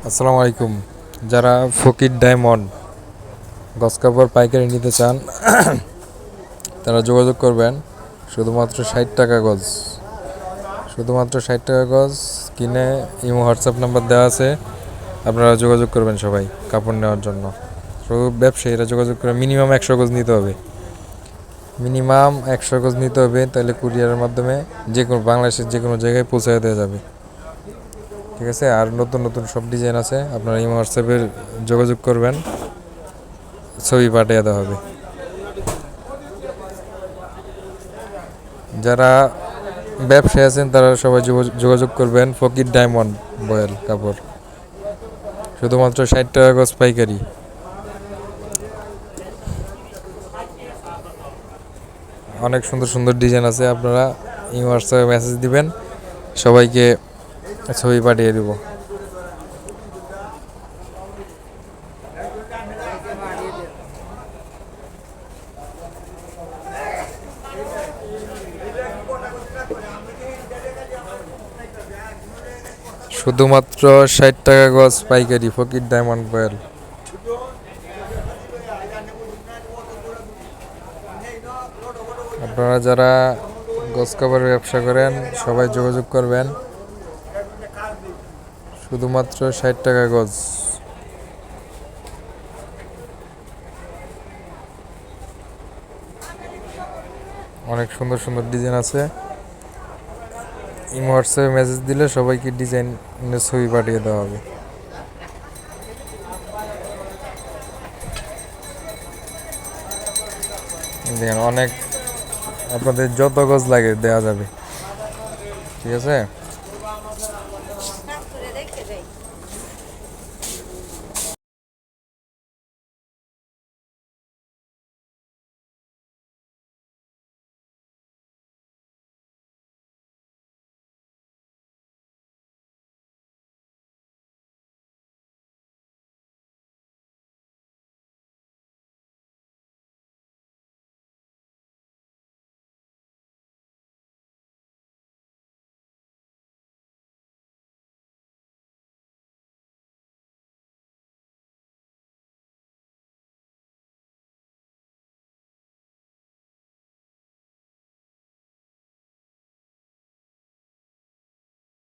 আসসালামু আলাইকুম। যারা ফকির ডায়মন্ড গজ কাপড় পাইকারি নিতে চান তারা যোগাযোগ করবেন। শুধুমাত্র 60 টাকা গজ, শুধুমাত্র 60 টাকা গজ কিনে ইমো হোয়াটসঅ্যাপ নাম্বার দেওয়া আছে, আপনারা যোগাযোগ করবেন সবাই কাপড় নেওয়ার জন্য। শুধু ব্যবসায়ীরা যোগাযোগ করে মিনিমাম 100 গজ নিতে হবে, মিনিমাম 100 গজ নিতে হবে, তাহলে কুরিয়ারের মাধ্যমে যে কোনো বাংলাদেশের যে কোনো জায়গায় পৌঁছে দেওয়া যাবে। ঠিক আছে। আর নতুন নতুন সব ডিজাইন আছে, আপনারা ইমো হোয়াটসঅ্যাপে যোগাযোগ করবেন, ছবি পাঠিয়ে দেওয়া হবে। যারা ব্যবসায়ী আছেন তারা সবাই যোগাযোগ করবেন। ফকির ডায়মন্ড বয়েল কাপড়, শুধুমাত্র 60 টাকা গজ পাইকারি। অনেক সুন্দর সুন্দর ডিজাইন আছে, আপনারা ইমো হোয়াটসঅ্যাপে মেসেজ দিবেন, সবাইকে ছবি পাঠিয়ে দেব। শুধুমাত্র 60 টাকা গজ পাইকারি, ফকির ডায়মন্ড বয়েল। আপনারা যারা গজ কাপড়ের ব্যবসা করেন সবাই যোগাযোগ করবেন। শুধুমাত্র 60 টাকা গজ। অনেক সুন্দর সুন্দর ডিজাইন আছে, ইমো হোয়াটসঅ্যাপে মেসেজ দিলে সবাইকে ডিজাইনের ছবি পাঠিয়ে দেওয়া হবে। দেখেন, অনেক আপনাদের যত গজ লাগে দেওয়া যাবে। ঠিক আছে।